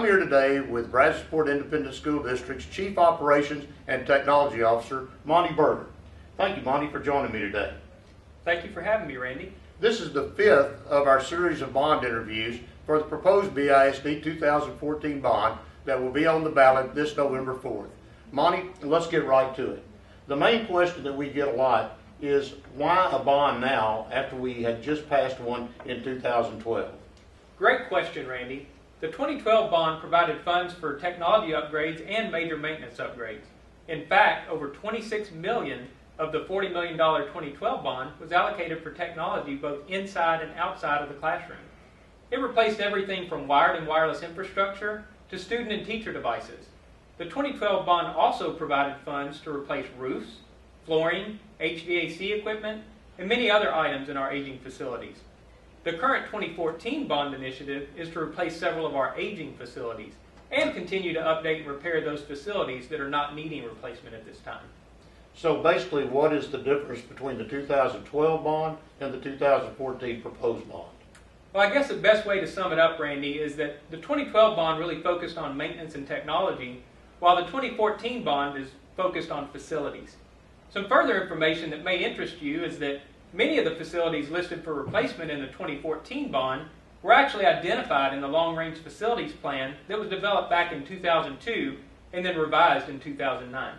I'm here today with Brazosport Independent School District's Chief Operations and Technology Officer, Monty Berger. Thank you, Monty, for joining me today. Thank you for having me, Randy. This is the fifth of our series of bond interviews for the proposed BISD 2014 bond that will be on the ballot this November 4th. Monty, let's get right to it. The main question that we get a lot is why a bond now after we had just passed one in 2012? Great question, Randy. The 2012 bond provided funds for technology upgrades and major maintenance upgrades. In fact, over $26 million of the $40 million 2012 bond was allocated for technology both inside and outside of the classroom. It replaced everything from wired and wireless infrastructure to student and teacher devices. The 2012 bond also provided funds to replace roofs, flooring, HVAC equipment, and many other items in our aging facilities. The current 2014 bond initiative is to replace several of our aging facilities and continue to update and repair those facilities that are not needing replacement at this time. So basically, what is the difference between the 2012 bond and the 2014 proposed bond? Well, I guess the best way to sum it up, Randy, is that the 2012 bond really focused on maintenance and technology, while the 2014 bond is focused on facilities. Some further information that may interest you is that many of the facilities listed for replacement in the 2014 bond were actually identified in the long-range facilities plan that was developed back in 2002 and then revised in 2009.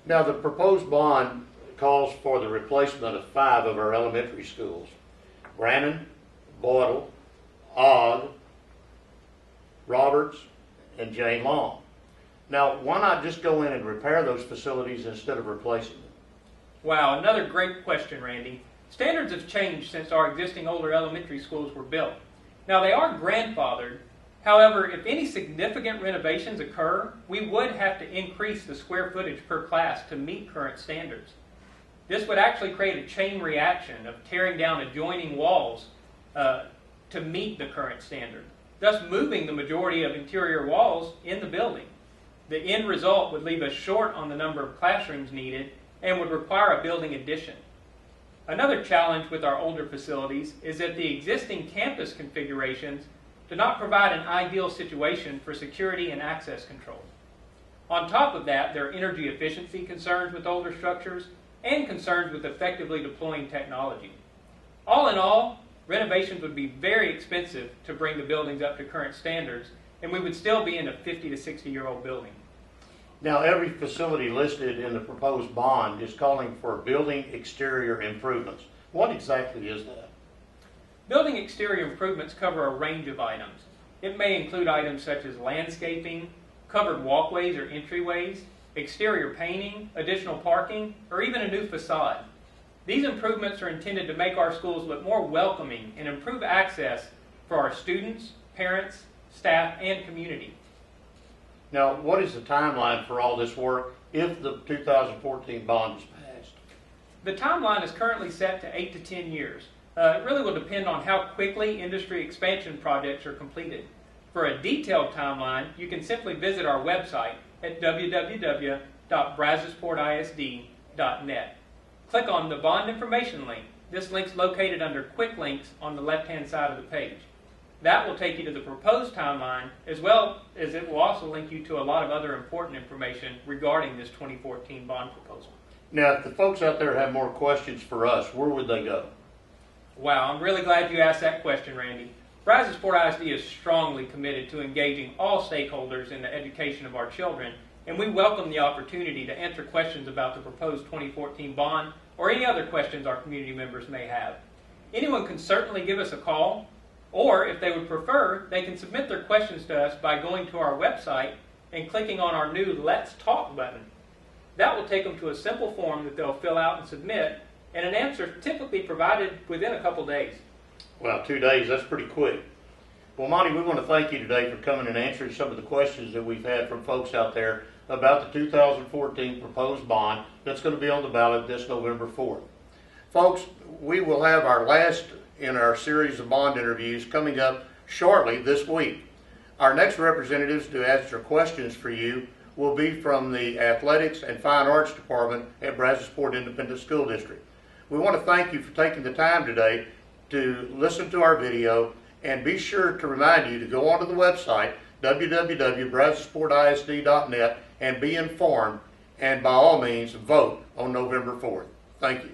Now, the proposed bond calls for the replacement of 5 of our elementary schools: Brannon, Boydell, Ogg, Roberts, and Jane Long. Now, why not just go in and repair those facilities instead of replacing them? Wow, another great question, Randy. Standards have changed since our existing older elementary schools were built. Now, they are grandfathered. However, if any significant renovations occur, we would have to increase the square footage per class to meet current standards. This would actually create a chain reaction of tearing down adjoining walls to meet the current standard, thus moving the majority of interior walls in the building. The end result would leave us short on the number of classrooms needed and would require a building addition. Another challenge with our older facilities is that the existing campus configurations do not provide an ideal situation for security and access control. On top of that, there are energy efficiency concerns with older structures and concerns with effectively deploying technology. All in all, renovations would be very expensive to bring the buildings up to current standards, and we would still be in a 50 to 60-year-old building. Now, every facility listed in the proposed bond is calling for building exterior improvements. What exactly is that? Building exterior improvements cover a range of items. It may include items such as landscaping, covered walkways or entryways, exterior painting, additional parking, or even a new facade. These improvements are intended to make our schools look more welcoming and improve access for our students, parents, staff, and community. Now, what is the timeline for all this work if the 2014 bond is passed? The timeline is currently set to 8 to 10 years. It really will depend on how quickly industry expansion projects are completed. For a detailed timeline, you can simply visit our website at www.brazosportisd.net. Click on the bond information link. This link is located under quick links on the left-hand side of the page. That will take you to the proposed timeline, as well as it will also link you to a lot of other important information regarding this 2014 bond proposal. Now, if the folks out there have more questions for us, where would they go? Wow, I'm really glad you asked that question, Randy. Brazosport ISD is strongly committed to engaging all stakeholders in the education of our children, and we welcome the opportunity to answer questions about the proposed 2014 bond or any other questions our community members may have. Anyone can certainly give us a call, or if they would prefer, they can submit their questions to us by going to our website and clicking on our new Let's Talk button. That will take them to a simple form that they'll fill out and submit, and an answer typically provided within a couple days. Well, 2 days, that's pretty quick. Well, Monty, we want to thank you today for coming and answering some of the questions that we've had from folks out there about the 2014 proposed bond that's going to be on the ballot this November 4th. Folks, we will have our last in our series of bond interviews coming up shortly this week. Our next representatives to answer questions for you will be from the Athletics and Fine Arts Department at Brazosport Independent School District. We want to thank you for taking the time today to listen to our video, and be sure to remind you to go onto the website www.brazos-sportisd.net, and be informed, and by all means, vote on November 4th. Thank you.